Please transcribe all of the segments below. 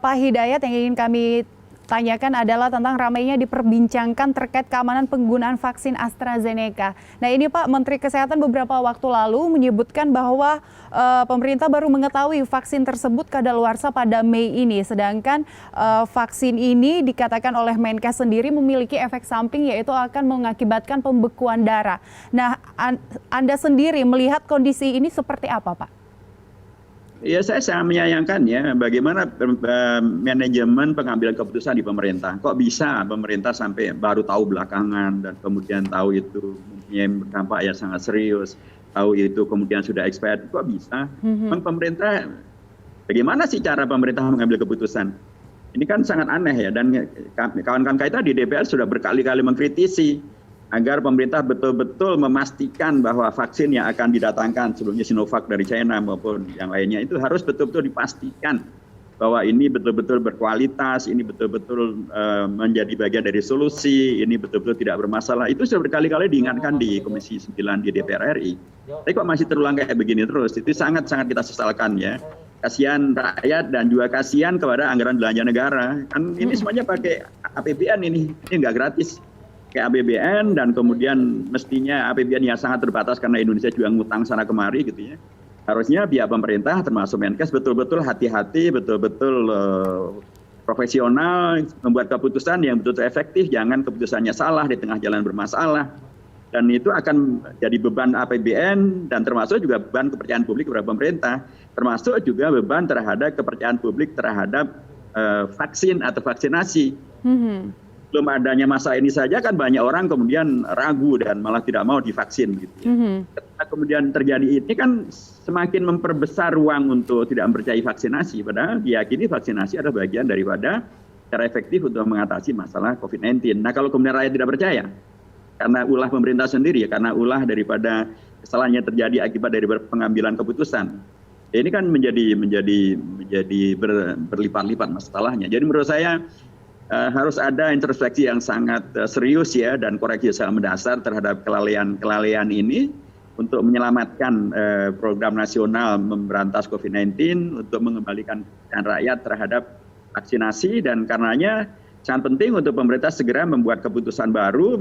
Pak Hidayat, yang ingin kami tanyakan adalah tentang ramainya diperbincangkan terkait keamanan penggunaan vaksin AstraZeneca. Nah ini Pak, Menteri Kesehatan beberapa waktu lalu menyebutkan bahwa pemerintah baru mengetahui vaksin tersebut kadaluarsa pada Mei ini. Sedangkan vaksin ini dikatakan oleh Menkes sendiri memiliki efek samping, yaitu akan mengakibatkan pembekuan darah. Nah Anda sendiri melihat kondisi ini seperti apa Pak? Ya, saya sangat menyayangkan ya bagaimana manajemen pengambilan keputusan di pemerintah. Kok bisa pemerintah sampai baru tahu belakangan dan kemudian tahu itu mempunyai dampak yang sangat serius, tahu itu kemudian sudah expired. Kok bisa? Memang pemerintah, bagaimana sih cara pemerintah mengambil keputusan? Ini kan sangat aneh ya, dan kawan-kawan kita di DPR sudah berkali-kali mengkritisi agar pemerintah betul-betul memastikan bahwa vaksin yang akan didatangkan, sebelumnya Sinovac dari China maupun yang lainnya, itu harus betul-betul dipastikan bahwa ini betul-betul berkualitas, ini betul-betul menjadi bagian dari solusi, ini betul-betul tidak bermasalah. Itu sudah berkali-kali diingatkan di Komisi 9 di DPR RI. Tapi kok masih terulang kayak begini terus? Itu sangat-sangat kita sesalkan ya. Kasihan rakyat dan juga kasihan kepada anggaran belanja negara. Kan ini semuanya pakai APBN ini nggak gratis. Kayak APBN, dan kemudian mestinya APBN yang sangat terbatas karena Indonesia juga ngutang sana kemari gitu ya. Harusnya pihak pemerintah termasuk Menkes betul-betul hati-hati, betul-betul profesional, membuat keputusan yang betul-betul efektif, jangan keputusannya salah di tengah jalan bermasalah. Dan itu akan jadi beban APBN dan termasuk juga beban kepercayaan publik kepada pemerintah, termasuk juga beban terhadap kepercayaan publik terhadap vaksin atau vaksinasi. Belum adanya masa ini saja kan banyak orang kemudian ragu dan malah tidak mau divaksin gitu ya. Ketika kemudian terjadi ini kan semakin memperbesar ruang untuk tidak mempercayai vaksinasi, padahal diyakini vaksinasi adalah bagian daripada cara efektif untuk mengatasi masalah COVID-19. Nah kalau kemudian rakyat tidak percaya karena ulah pemerintah sendiri, karena ulah daripada kesalahan yang terjadi akibat dari pengambilan keputusan, ini kan menjadi berlipat-lipat masalahnya. Jadi menurut saya harus ada introspeksi yang sangat serius ya, dan koreksi sangat mendasar terhadap kelalaian ini untuk menyelamatkan program nasional memberantas COVID-19, untuk mengembalikan rakyat terhadap vaksinasi, dan karenanya sangat penting untuk pemerintah segera membuat keputusan baru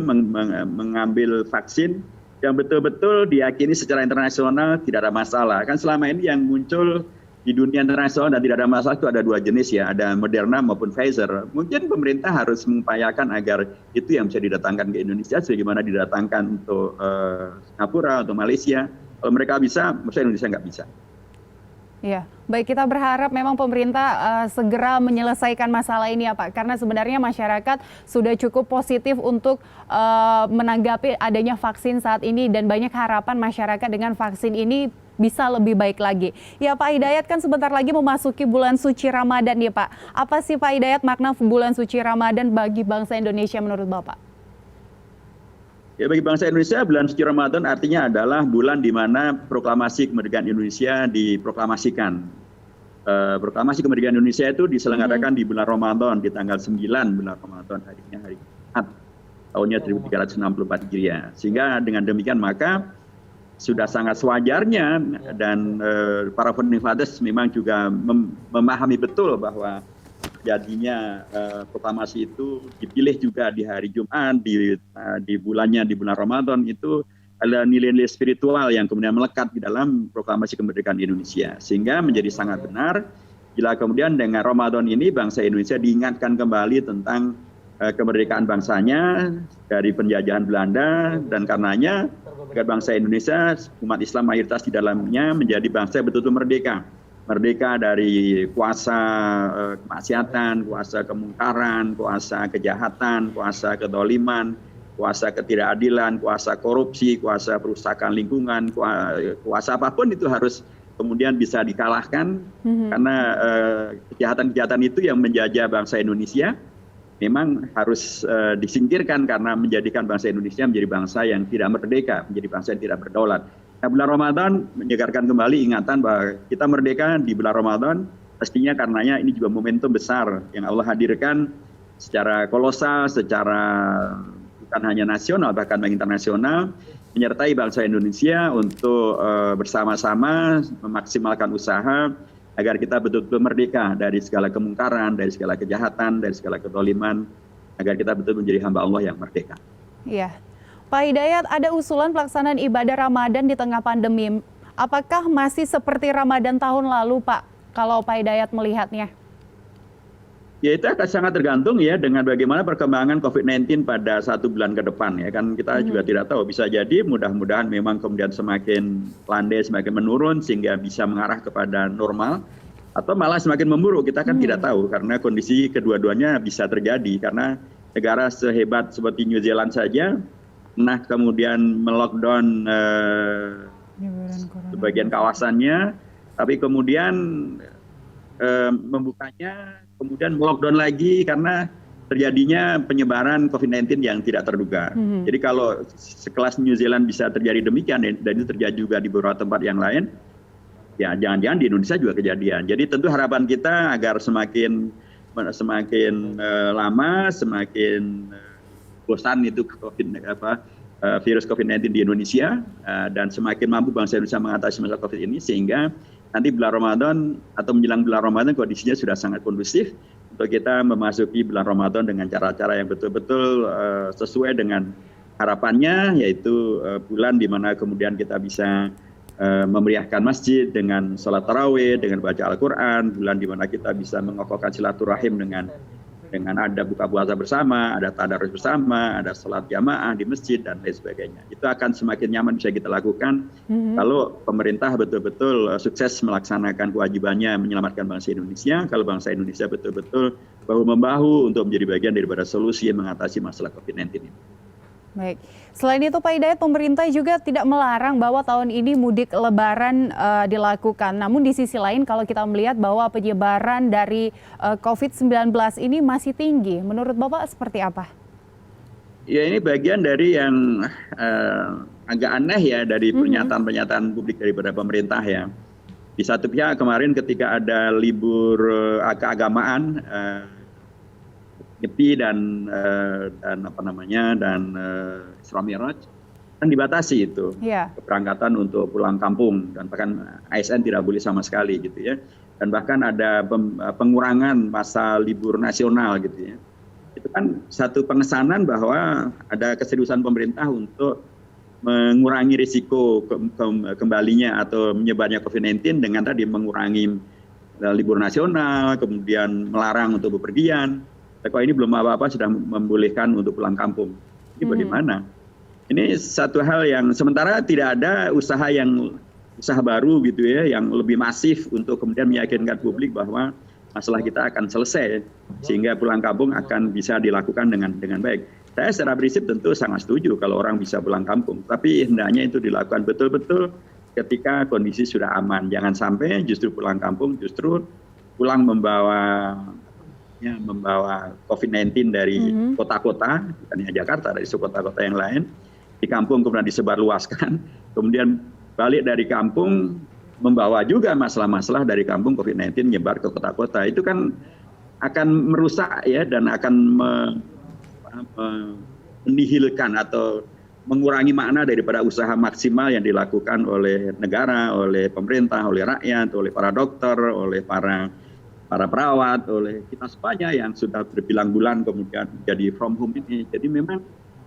mengambil vaksin yang betul-betul diyakini secara internasional tidak ada masalah. Kan selama ini yang muncul di dunia internasional dan tidak ada masalah itu ada dua jenis ya, ada Moderna maupun Pfizer. Mungkin pemerintah harus mengupayakan agar itu yang bisa didatangkan ke Indonesia sebagaimana didatangkan untuk Singapura atau Malaysia. Kalau mereka bisa, maksudnya Indonesia nggak bisa. Ya, baik, kita berharap memang pemerintah segera menyelesaikan masalah ini ya Pak, karena sebenarnya masyarakat sudah cukup positif untuk menanggapi adanya vaksin saat ini, dan banyak harapan masyarakat dengan vaksin ini bisa lebih baik lagi. Ya Pak Hidayat, kan sebentar lagi memasuki bulan suci Ramadan ya Pak. Apa sih Pak Hidayat makna bulan suci Ramadan bagi bangsa Indonesia menurut Bapak? Ya, bagi bangsa Indonesia, bulan suci Ramadan artinya adalah bulan di mana proklamasi kemerdekaan Indonesia diproklamasikan. Proklamasi kemerdekaan Indonesia itu diselenggarakan di bulan Ramadan, di tanggal 9 bulan Ramadan, harinya hari Jumat, tahunnya 1364 Hijriah. Sehingga dengan demikian maka sudah sangat sewajarnya, dan para founding fathers memang juga memahami betul bahwa jadinya proklamasi itu dipilih juga di hari Jumat, di bulan Ramadan, itu ada nilai-nilai spiritual yang kemudian melekat di dalam proklamasi kemerdekaan Indonesia, sehingga menjadi sangat benar bila kemudian dengan Ramadan ini bangsa Indonesia diingatkan kembali tentang kemerdekaan bangsanya dari penjajahan Belanda, dan karenanya agar bangsa Indonesia, umat Islam mayoritas di dalamnya, menjadi bangsa yang betul-betul merdeka. Merdeka dari kuasa kemaksiatan, kuasa kemungkaran, kuasa kejahatan, kuasa kedoliman, kuasa ketidakadilan, kuasa korupsi, kuasa perusakan lingkungan, kuasa apapun itu harus kemudian bisa dikalahkan, karena kejahatan-kejahatan itu yang menjajah bangsa Indonesia memang harus disingkirkan, karena menjadikan bangsa Indonesia menjadi bangsa yang tidak merdeka, menjadi bangsa yang tidak berdaulat. Nah, bulan Ramadan menyegarkan kembali ingatan bahwa kita merdeka di bulan Ramadan, pastinya karenanya ini juga momentum besar yang Allah hadirkan secara kolosal, secara bukan hanya nasional, bahkan internasional, menyertai bangsa Indonesia untuk bersama-sama memaksimalkan usaha agar kita betul-betul merdeka dari segala kemungkaran, dari segala kejahatan, dari segala kezaliman, agar kita betul menjadi hamba Allah yang merdeka. Iya. Pak Hidayat, ada usulan pelaksanaan ibadah Ramadan di tengah pandemi. Apakah masih seperti Ramadan tahun lalu, Pak, kalau Pak Hidayat melihatnya? Ya itu akan sangat tergantung ya dengan bagaimana perkembangan COVID-19 pada 1 bulan ke depan ya kan kita juga tidak tahu, bisa jadi mudah-mudahan memang kemudian semakin landai, semakin menurun sehingga bisa mengarah kepada normal atau malah semakin memburuk, kita kan tidak tahu karena kondisi kedua-duanya bisa terjadi karena negara sehebat seperti New Zealand saja kemudian melockdown sebagian kawasannya tapi kemudian membukanya kemudian melockdown lagi karena terjadinya penyebaran COVID-19 yang tidak terduga. Jadi kalau sekelas New Zealand bisa terjadi demikian dan itu terjadi juga di beberapa tempat yang lain, ya jangan-jangan di Indonesia juga kejadian. Jadi tentu harapan kita agar semakin lama, semakin bosan itu virus COVID-19 di Indonesia dan semakin mampu bangsa Indonesia mengatasi masalah COVID ini sehingga nanti bulan Ramadan atau menjelang bulan Ramadan kondisinya sudah sangat kondusif untuk kita memasuki bulan Ramadan dengan cara-cara yang betul-betul sesuai dengan harapannya, yaitu bulan di mana kemudian kita bisa memeriahkan masjid dengan sholat tarawih, dengan baca Al-Quran, bulan di mana kita bisa mengokohkan silaturahim dengan ada buka puasa bersama, ada tadarus bersama, ada sholat jamaah di masjid dan lain sebagainya. Itu akan semakin nyaman bisa kita lakukan kalau pemerintah betul-betul sukses melaksanakan kewajibannya menyelamatkan bangsa Indonesia, kalau bangsa Indonesia betul-betul bahu-membahu untuk menjadi bagian daripada solusi yang mengatasi masalah COVID-19 ini. Baik. Selain itu Pak Hidayat, pemerintah juga tidak melarang bahwa tahun ini mudik lebaran dilakukan. Namun di sisi lain kalau kita melihat bahwa penyebaran dari COVID-19 ini masih tinggi. Menurut Bapak seperti apa? Ya ini bagian dari yang agak aneh ya dari pernyataan-pernyataan publik daripada pemerintah ya. Di satu pihak kemarin ketika ada libur keagamaan Nyepi dan Isra Mi'raj kan dibatasi itu keberangkatan untuk pulang kampung dan bahkan ASN tidak boleh sama sekali gitu ya, dan bahkan ada pengurangan masa libur nasional gitu ya. Itu kan satu pengesanan bahwa ada keseriusan pemerintah untuk mengurangi risiko kembalinya atau menyebarnya COVID-19 dengan tadi mengurangi libur nasional, kemudian melarang untuk bepergian. Kalau ini belum apa-apa sudah membolehkan untuk pulang kampung. Ini bagaimana? Ini satu hal yang sementara tidak ada usaha baru gitu ya, yang lebih masif untuk kemudian meyakinkan publik bahwa masalah kita akan selesai sehingga pulang kampung akan bisa dilakukan dengan baik. Saya secara prinsip tentu sangat setuju kalau orang bisa pulang kampung, tapi hendaknya itu dilakukan betul-betul ketika kondisi sudah aman. Jangan sampai justru pulang kampung justru pulang membawa COVID-19 dari kota-kota, bukan hanya Jakarta, dari kota-kota yang lain, di kampung kemudian disebarluaskan, kemudian balik dari kampung membawa juga masalah-masalah dari kampung COVID-19 nyebar ke kota-kota. Itu kan akan merusak ya dan akan menihilkan atau mengurangi makna daripada usaha maksimal yang dilakukan oleh negara, oleh pemerintah, oleh rakyat, oleh para dokter, oleh para perawat, oleh kita semuanya yang sudah berbilang-bulan kemudian jadi from home ini. Jadi memang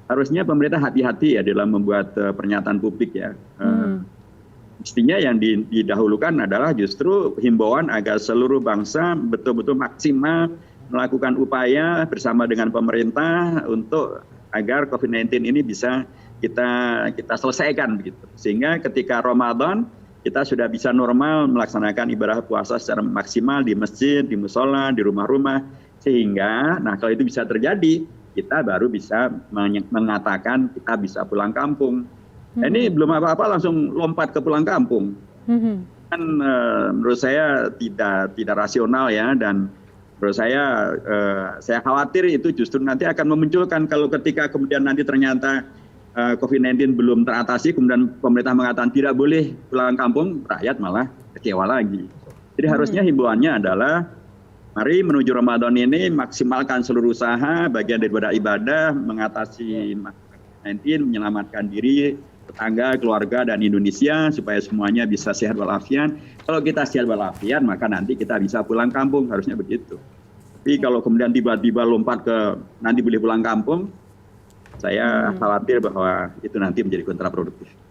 harusnya pemerintah hati-hati ya dalam membuat pernyataan publik ya. Mestinya yang didahulukan adalah justru himbauan agar seluruh bangsa betul-betul maksimal melakukan upaya bersama dengan pemerintah untuk agar COVID-19 ini bisa kita selesaikan begitu. Sehingga ketika Ramadan kita sudah bisa normal melaksanakan ibadah puasa secara maksimal di masjid, di musola, di rumah-rumah. Sehingga, kalau itu bisa terjadi, kita baru bisa mengatakan kita bisa pulang kampung. Ini belum apa-apa langsung lompat ke pulang kampung. Kan menurut saya tidak rasional ya, dan menurut saya khawatir itu justru nanti akan memunculkan kalau ketika kemudian nanti ternyata COVID-19 belum teratasi, kemudian pemerintah mengatakan tidak boleh pulang kampung, rakyat malah kecewa lagi. Jadi harusnya himbauannya adalah mari menuju Ramadan ini maksimalkan seluruh usaha, bagian daripada ibadah, mengatasi COVID-19, menyelamatkan diri tetangga, keluarga, dan Indonesia supaya semuanya bisa sehat walafiat. Kalau kita sehat walafiat, maka nanti kita bisa pulang kampung, harusnya begitu. Tapi kalau kemudian tiba-tiba lompat ke nanti boleh pulang kampung, saya khawatir bahwa itu nanti menjadi kontraproduktif.